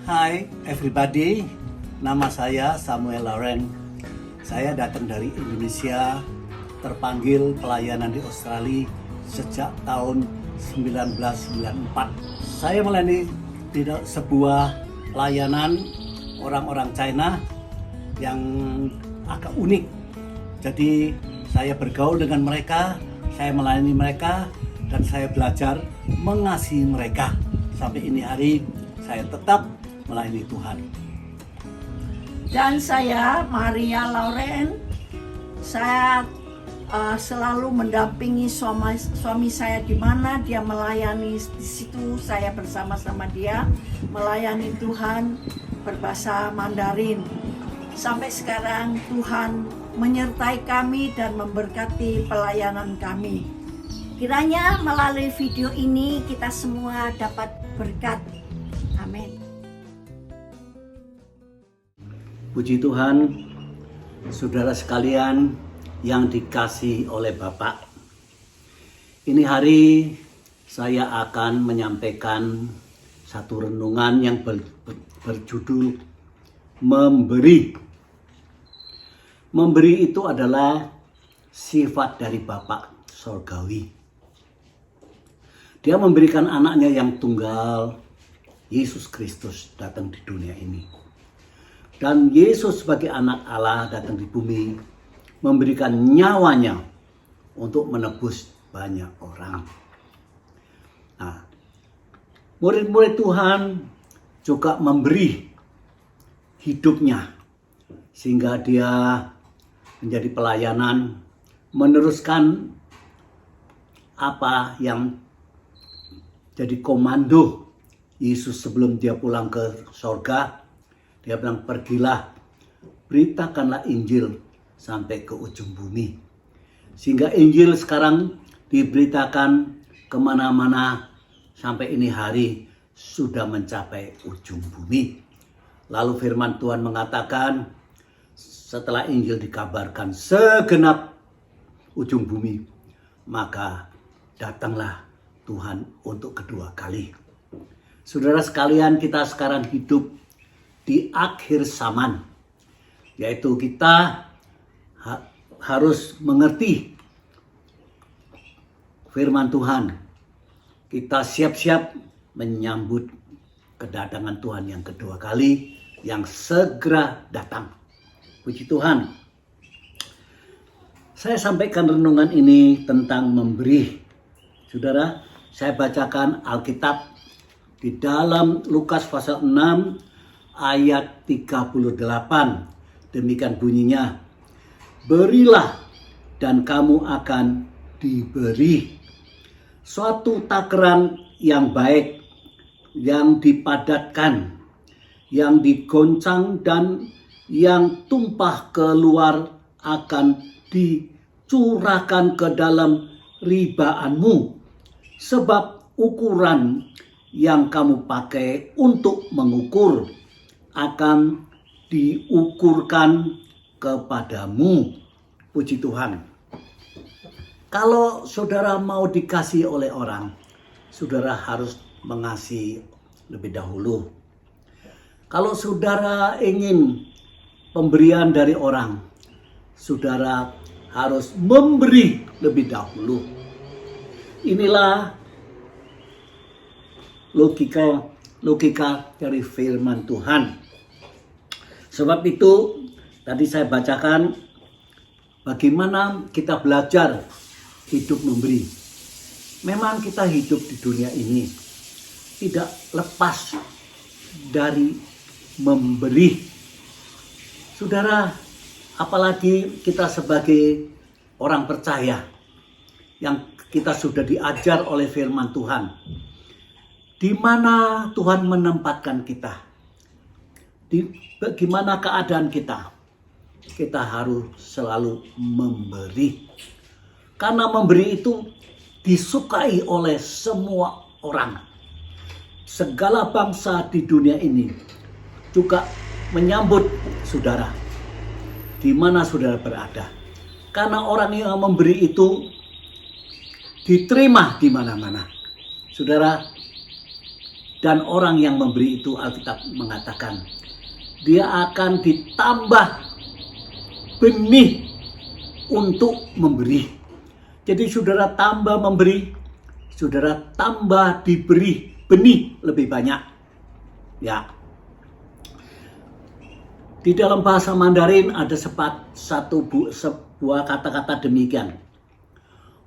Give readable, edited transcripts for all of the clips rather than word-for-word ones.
Hai everybody, nama saya Samuel Lauren. Saya datang dari Indonesia, terpanggil pelayanan di Australia sejak tahun 1994. Saya melayani di sebuah pelayanan orang-orang China yang agak unik. Jadi saya bergaul dengan mereka, saya melayani mereka, dan saya belajar mengasihi mereka. Sampai ini hari saya tetap melayani Tuhan. Dan saya Maria Lauren. Saya selalu mendampingi suami saya di mana dia melayani, di situ saya bersama-sama dia melayani Tuhan berbahasa Mandarin. Sampai sekarang Tuhan menyertai kami dan memberkati pelayanan kami. Kiranya melalui video ini kita semua dapat berkat. Amin. Puji Tuhan, saudara sekalian yang dikasihi oleh Bapak. Ini hari saya akan menyampaikan satu renungan yang berjudul Memberi. Memberi itu adalah sifat dari Bapak Sorgawi. Dia memberikan anaknya yang tunggal, Yesus Kristus, datang di dunia ini. Dan Yesus sebagai anak Allah datang di bumi, memberikan nyawanya untuk menebus banyak orang. Nah, murid-murid Tuhan juga memberi hidupnya, sehingga dia menjadi pelayanan, meneruskan apa yang jadi komando Yesus sebelum dia pulang ke sorga. Dia bilang, pergilah, beritakanlah Injil sampai ke ujung bumi. Sehingga Injil sekarang diberitakan kemana-mana sampai ini hari sudah mencapai ujung bumi. Lalu firman Tuhan mengatakan, setelah Injil dikabarkan segenap ujung bumi, maka datanglah Tuhan untuk kedua kali. Saudara sekalian, kita sekarang hidup di akhir zaman, yaitu kita harus mengerti firman Tuhan. Kita siap-siap menyambut kedatangan Tuhan yang kedua kali, yang segera datang. Puji Tuhan. Saya sampaikan renungan ini tentang memberi. Saudara, saya bacakan Alkitab di dalam Lukas pasal 6 ayat 38. Demikian bunyinya, berilah dan kamu akan diberi. Suatu takaran yang baik, yang dipadatkan, yang digoncang dan yang tumpah keluar akan dicurahkan ke dalam ribaanmu. Sebab ukuran yang kamu pakai untuk mengukur akan diukurkan kepadamu. Puji Tuhan. Kalau saudara mau dikasih oleh orang, saudara harus mengasihi lebih dahulu. Kalau saudara ingin pemberian dari orang, saudara harus memberi lebih dahulu. Inilah logika dari firman Tuhan. Sebab itu tadi saya bacakan bagaimana kita belajar hidup memberi. Memang kita hidup di dunia ini tidak lepas dari memberi. Saudara, apalagi kita sebagai orang percaya yang kita sudah diajar oleh firman Tuhan. Di mana Tuhan menempatkan kita? Bagaimana keadaan kita? Kita harus selalu memberi. Karena memberi itu disukai oleh semua orang. Segala bangsa di dunia ini juga menyambut saudara. Di mana saudara berada. Karena orang yang memberi itu diterima di mana-mana. Saudara, Dan orang yang memberi itu Alkitab mengatakan dia akan ditambah benih untuk memberi. Jadi saudara tambah memberi, saudara tambah diberi benih lebih banyak. Ya. Di dalam bahasa Mandarin ada sebuah kata-kata demikian.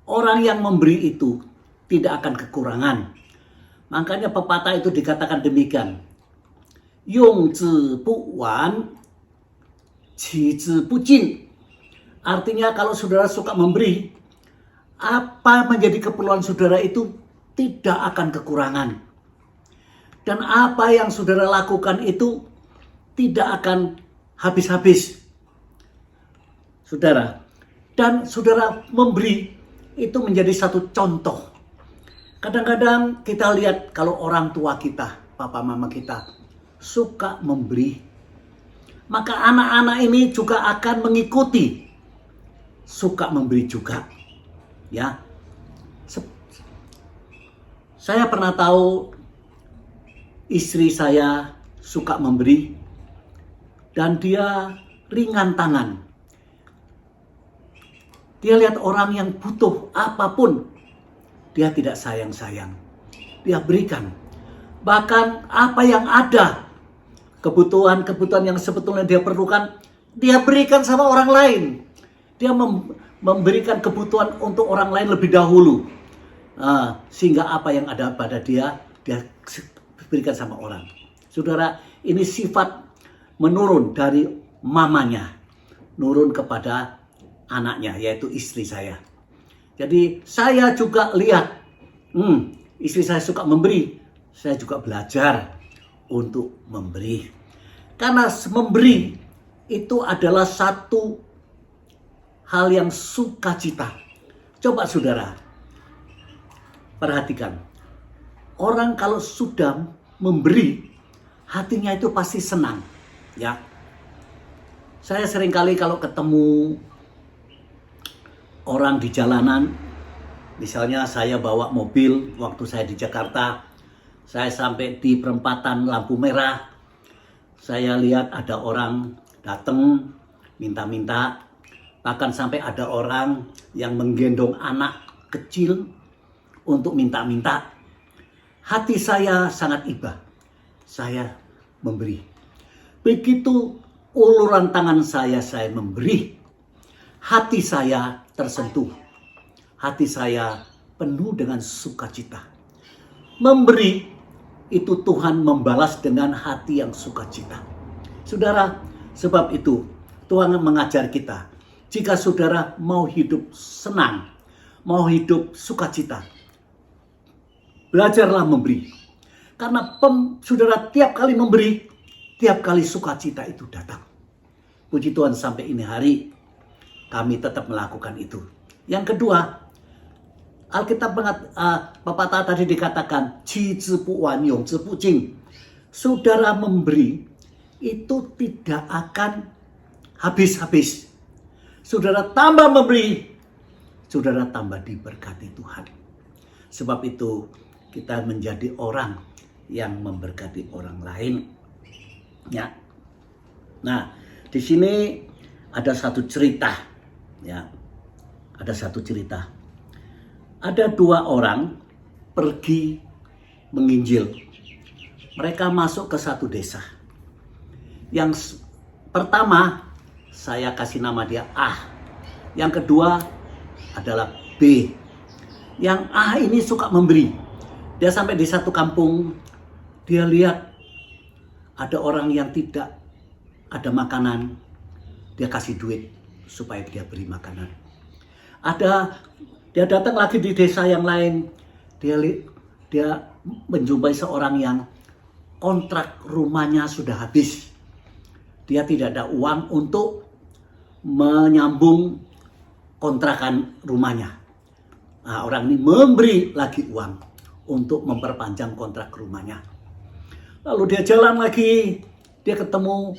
Orang yang memberi itu tidak akan kekurangan. Makanya pepatah itu dikatakan demikian. Yong zi bu wan, qi zi bu jin. Artinya kalau saudara suka memberi, apa menjadi keperluan saudara itu tidak akan kekurangan. Dan apa yang saudara lakukan itu tidak akan habis-habis. Saudara, dan saudara memberi itu menjadi satu contoh. Kadang-kadang kita lihat kalau orang tua kita, papa mama kita suka memberi, maka anak-anak ini juga akan mengikuti suka memberi juga. Ya. Saya pernah tahu istri saya suka memberi dan dia ringan tangan. Dia lihat orang yang butuh apapun, dia tidak sayang-sayang. Dia berikan. Bahkan apa yang ada, kebutuhan-kebutuhan yang sebetulnya dia perlukan, dia berikan sama orang lain. Dia memberikan kebutuhan untuk orang lain lebih dahulu. Sehingga apa yang ada pada dia berikan sama orang. Saudara, ini sifat menurun dari mamanya. Nurun kepada anaknya, yaitu istri saya. Jadi saya juga lihat, istri saya suka memberi, saya juga belajar untuk memberi. Karena memberi itu adalah satu hal yang sukacita. Coba saudara, perhatikan. Orang kalau sudah memberi, hatinya itu pasti senang. Ya. Saya seringkali kalau ketemu orang di jalanan, misalnya saya bawa mobil waktu saya di Jakarta, saya sampai di perempatan lampu merah, saya lihat ada orang datang minta-minta, bahkan sampai ada orang yang menggendong anak kecil untuk minta-minta. Hati saya sangat iba, saya memberi. Begitu uluran tangan saya memberi, hati saya tersentuh. Hati saya penuh dengan sukacita. Memberi itu Tuhan membalas dengan hati yang sukacita. Saudara, sebab itu Tuhan mengajar kita. Jika saudara mau hidup senang, mau hidup sukacita, belajarlah memberi. Karena saudara tiap kali memberi, tiap kali sukacita itu datang. Puji Tuhan sampai ini hari kami tetap melakukan itu. Yang kedua, Alkitab pepatah tadi dikatakan, qi zi bu wan, yong zi bu jing. Saudara memberi itu tidak akan habis-habis. Saudara tambah memberi, saudara tambah diberkati Tuhan. Sebab itu kita menjadi orang yang memberkati orang lain. Ya. Nah, di sini ada satu cerita. Ya, ada satu cerita. Ada dua orang pergi menginjil. Mereka masuk ke satu desa. Yang pertama, saya kasih nama dia A. Yang kedua adalah B. Yang A ini suka memberi. Dia sampai di satu kampung, dia lihat ada orang yang tidak ada makanan. Dia kasih duit supaya dia beri makanan. Dia datang lagi di desa yang lain. Dia menjumpai seorang yang kontrak rumahnya sudah habis. Dia tidak ada uang untuk menyambung kontrakan rumahnya. Nah, orang ini memberi lagi uang untuk memperpanjang kontrak rumahnya. Lalu dia jalan lagi, dia ketemu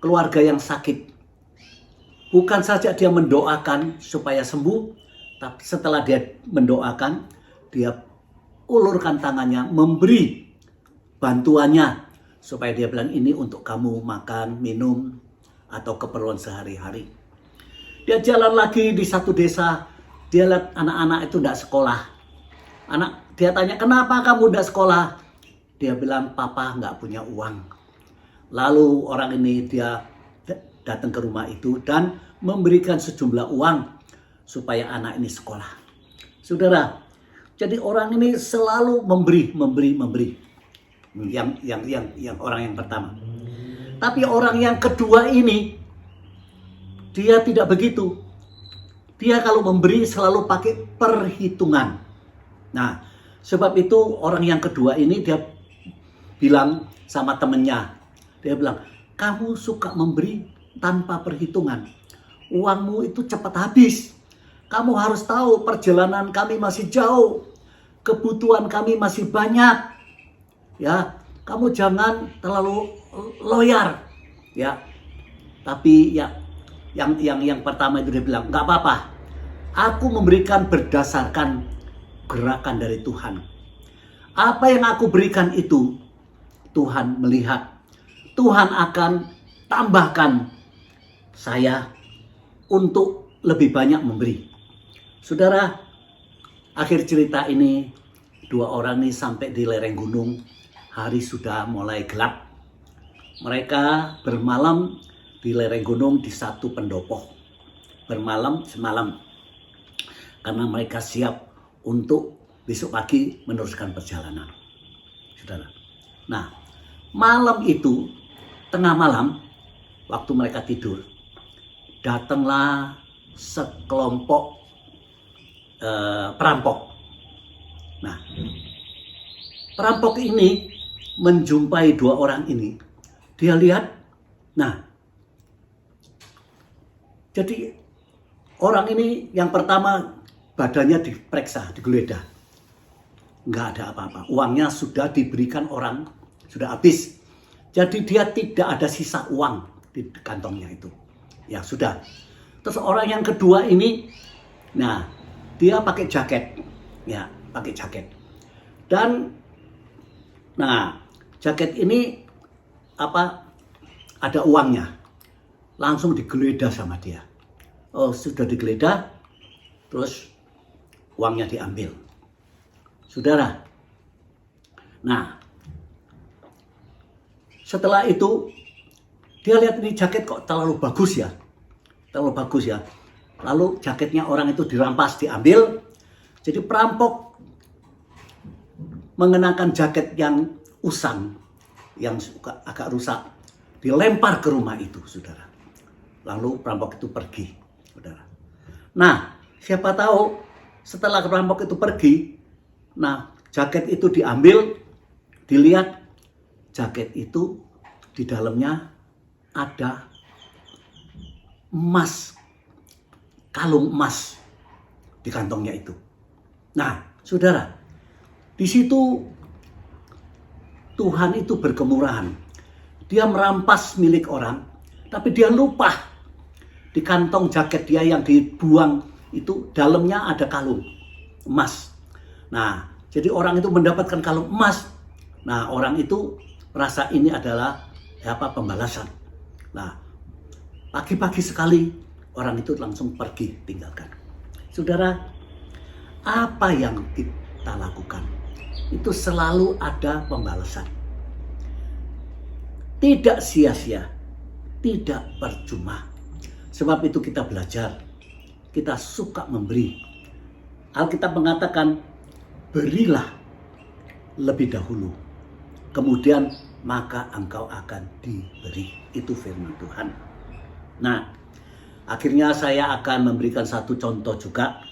keluarga yang sakit. Bukan saja dia mendoakan supaya sembuh, tapi setelah dia mendoakan, dia ulurkan tangannya memberi bantuannya, supaya dia bilang ini untuk kamu makan, minum, atau keperluan sehari-hari. Dia jalan lagi di satu desa, dia lihat anak-anak itu tidak sekolah. Dia tanya, kenapa kamu tidak sekolah? Dia bilang, papa nggak punya uang. Lalu orang ini dia datang ke rumah itu dan memberikan sejumlah uang supaya anak ini sekolah. Saudara, jadi orang ini selalu memberi. Yang orang yang pertama. Tapi orang yang kedua ini, dia tidak begitu. Dia kalau memberi selalu pakai perhitungan. Nah, sebab itu orang yang kedua ini dia bilang sama temennya. Dia bilang, kamu suka memberi tanpa perhitungan. Uangmu itu cepat habis. Kamu harus tahu perjalanan kami masih jauh. Kebutuhan kami masih banyak. Ya, kamu jangan terlalu loyal. Ya, tapi ya yang pertama itu dia bilang, nggak apa-apa. Aku memberikan berdasarkan gerakan dari Tuhan. Apa yang aku berikan itu, Tuhan melihat. Tuhan akan tambahkan saya untuk lebih banyak memberi. Saudara, akhir cerita ini, dua orang ini sampai di lereng gunung. Hari sudah mulai gelap. Mereka bermalam di lereng gunung di satu pendopo. Bermalam semalam. Karena mereka siap untuk besok pagi meneruskan perjalanan. Saudara. Nah, malam itu, tengah malam, waktu mereka tidur, datanglah sekelompok perampok. Nah, perampok ini menjumpai dua orang ini. Dia lihat, nah, jadi orang ini yang pertama badannya diperiksa, digeledah. Nggak ada apa-apa. Uangnya sudah diberikan orang, sudah habis. Jadi dia tidak ada sisa uang di kantongnya itu. Ya sudah. Terus orang yang kedua ini, nah, dia pakai jaket. Ya, pakai jaket. Dan, nah, jaket ini ada uangnya. Langsung digeledah sama dia. Oh, sudah digeledah, terus uangnya diambil. Saudara. Nah, setelah itu dia lihat ini jaket kok terlalu bagus ya. Terlalu bagus ya. Lalu jaketnya orang itu dirampas, diambil. Jadi perampok mengenakan jaket yang usang, yang agak rusak, dilempar ke rumah itu, saudara. Lalu perampok itu pergi, saudara. Nah, siapa tahu setelah perampok itu pergi, nah, jaket itu diambil, dilihat, jaket itu di dalamnya ada emas, kalung emas di kantongnya itu. Nah, saudara, di situ Tuhan itu berkemurahan. Dia merampas milik orang, tapi dia lupa di kantong jaket dia yang dibuang itu dalamnya ada kalung emas. Nah, jadi orang itu mendapatkan kalung emas. Nah, orang itu merasa ini adalah pembalasan. Nah, pagi-pagi sekali orang itu langsung pergi tinggalkan. Saudara, apa yang kita lakukan? Itu selalu ada pembalasan. Tidak sia-sia, tidak percuma. Sebab itu kita belajar, kita suka memberi. Alkitab mengatakan, berilah lebih dahulu, kemudian maka engkau akan diberi. Itu firman Tuhan. Nah, akhirnya saya akan memberikan satu contoh juga.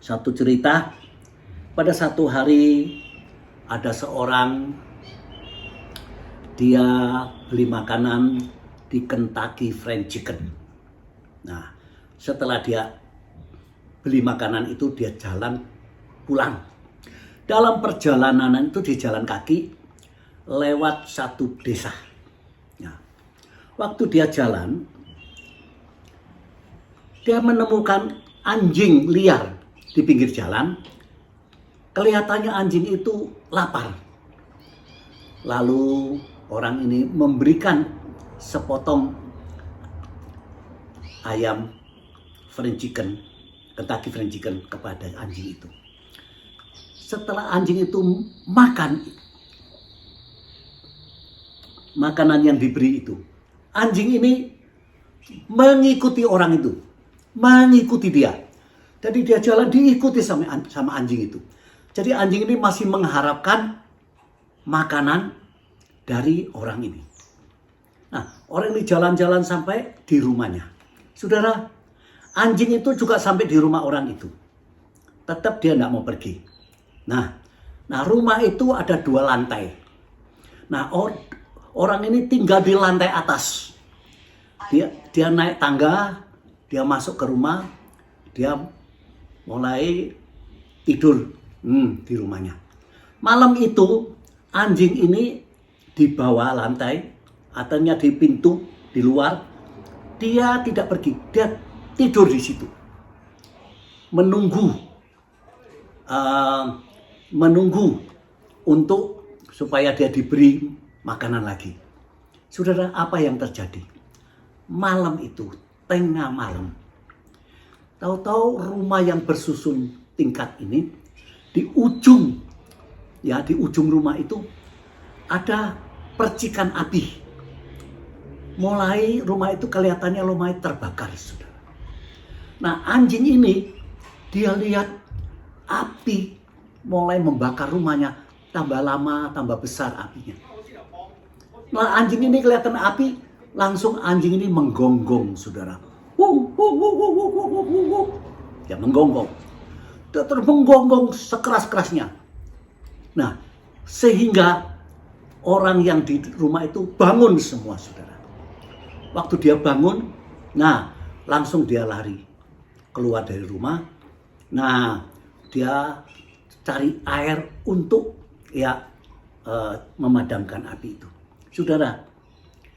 Satu cerita. Pada satu hari ada seorang, dia beli makanan di Kentucky Fried Chicken. Nah, setelah dia beli makanan itu, dia jalan pulang. Dalam perjalanan itu di jalan kaki lewat satu desa. Nah, waktu dia jalan, dia menemukan anjing liar di pinggir jalan. Kelihatannya anjing itu lapar. Lalu orang ini memberikan sepotong ayam French chicken, Kentucky Fried Chicken kepada anjing itu. Setelah anjing itu makan makanan yang diberi itu, anjing ini mengikuti orang itu, mengikuti dia. Jadi dia jalan diikuti sama anjing itu. Jadi anjing ini masih mengharapkan makanan dari orang ini. Nah, orang ini jalan-jalan sampai di rumahnya. Saudara, anjing itu juga sampai di rumah orang itu. Tetap dia tidak mau pergi. Nah, rumah itu ada 2 lantai. Nah, orang ini tinggal di lantai atas. Dia naik tangga, dia masuk ke rumah, dia mulai tidur di rumahnya. Malam itu anjing ini di bawah lantai, artinya di pintu di luar. Dia tidak pergi, dia tidur di situ, menunggu untuk supaya dia diberi makanan lagi. Saudara, apa yang terjadi? Malam itu, tengah malam, tahu-tahu rumah yang bersusun tingkat ini di ujung rumah itu ada percikan api. Mulai rumah itu kelihatannya mulai terbakar, saudara. Nah, anjing ini dia lihat api mulai membakar rumahnya, tambah lama tambah besar apinya. Nah, anjing ini kelihatan api, langsung anjing ini menggonggong, saudara. Ya, menggonggong. Dia terus menggonggong sekeras-kerasnya. Nah, sehingga orang yang di rumah itu bangun semua, saudara. Waktu dia bangun, nah langsung dia lari keluar dari rumah. Nah, dia cari air untuk memadamkan api itu, saudara.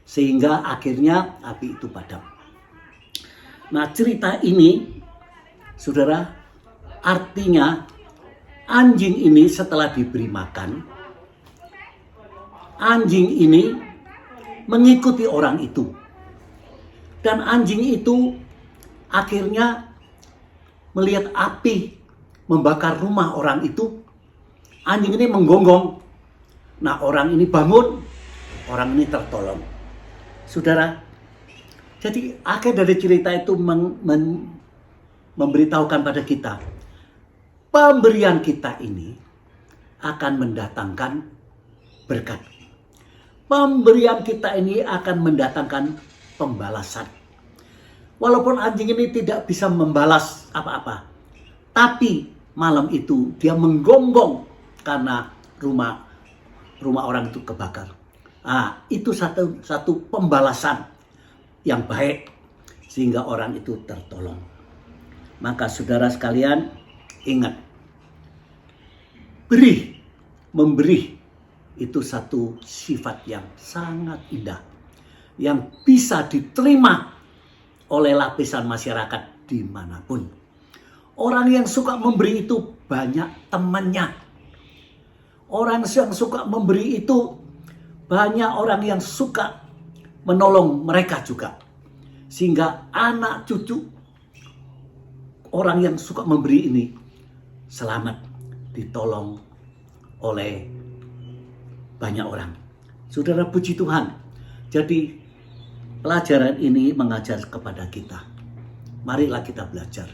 Sehingga akhirnya api itu padam. Nah, cerita ini, saudara, artinya anjing ini setelah diberi makan, anjing ini mengikuti orang itu. Dan anjing itu akhirnya melihat api membakar rumah orang itu. Anjing ini menggonggong. Nah, orang ini bangun, orang ini tertolong. Saudara, jadi akhir dari cerita itu memberitahukan pada kita, pemberian kita ini akan mendatangkan berkat. Pemberian kita ini akan mendatangkan pembalasan. Walaupun anjing ini tidak bisa membalas apa-apa, tapi malam itu dia menggonggong karena rumah orang itu kebakar. Itu satu pembalasan yang baik sehingga orang itu tertolong. Maka saudara sekalian, ingat, memberi itu satu sifat yang sangat indah, yang bisa diterima oleh lapisan masyarakat dimanapun. Orang yang suka memberi itu banyak temannya. Orang yang suka memberi itu banyak orang yang suka menolong mereka juga. Sehingga anak cucu orang yang suka memberi ini selamat, ditolong oleh banyak orang. Saudara, puji Tuhan. Jadi pelajaran ini mengajar kepada kita. Marilah kita belajar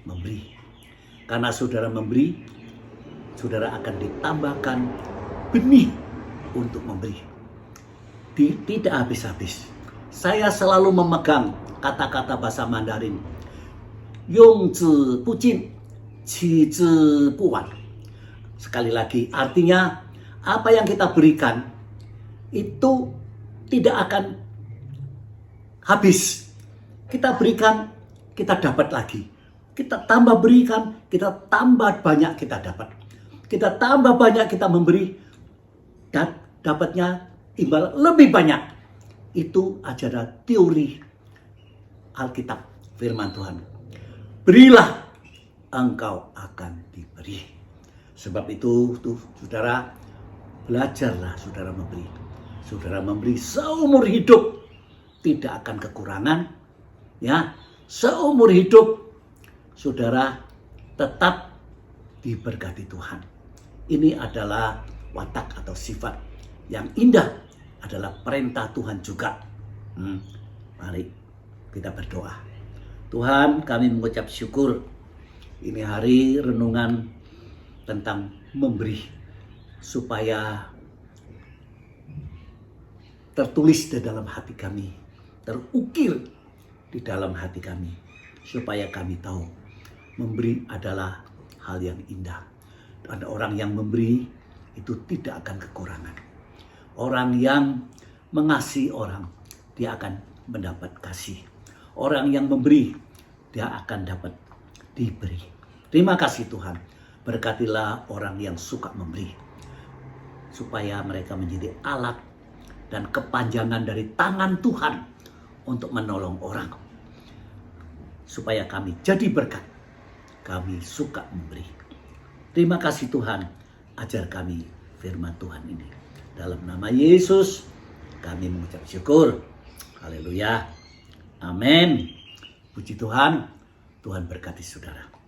memberi. Karena saudara memberi, saudara akan ditambahkan benih untuk memberi. Tidak habis-habis. Saya selalu memegang kata-kata bahasa Mandarin. Yong zi bu jin, qi zi bu wan. Sekali lagi, artinya apa yang kita berikan itu tidak akan habis. Kita berikan, kita dapat lagi. Kita tambah berikan, kita tambah banyak kita dapat. Kita tambah banyak kita memberi, dan dapatnya imbal lebih banyak. Itu ajaran teori Alkitab, firman Tuhan. Berilah, engkau akan diberi. Sebab itu, saudara, belajarlah saudara memberi. Saudara memberi seumur hidup, tidak akan kekurangan. Ya, seumur hidup saudara tetap diberkati Tuhan. Ini adalah watak atau sifat yang indah, adalah perintah Tuhan juga. Mari kita berdoa. Tuhan, kami mengucap syukur. Ini hari renungan tentang memberi, supaya tertulis di dalam hati kami, terukir di dalam hati kami, supaya kami tahu memberi adalah hal yang indah. Dan orang yang memberi itu tidak akan kekurangan. Orang yang mengasihi orang, dia akan mendapat kasih. Orang yang memberi, dia akan dapat diberi. Terima kasih Tuhan. Berkatilah orang yang suka memberi, supaya mereka menjadi alat dan kepanjangan dari tangan Tuhan untuk menolong orang. Supaya kami jadi berkat. Kami suka memberi. Terima kasih Tuhan. Ajar kami firman Tuhan ini. Dalam nama Yesus kami mengucap syukur. Haleluya. Amin. Puji Tuhan. Tuhan berkati saudara.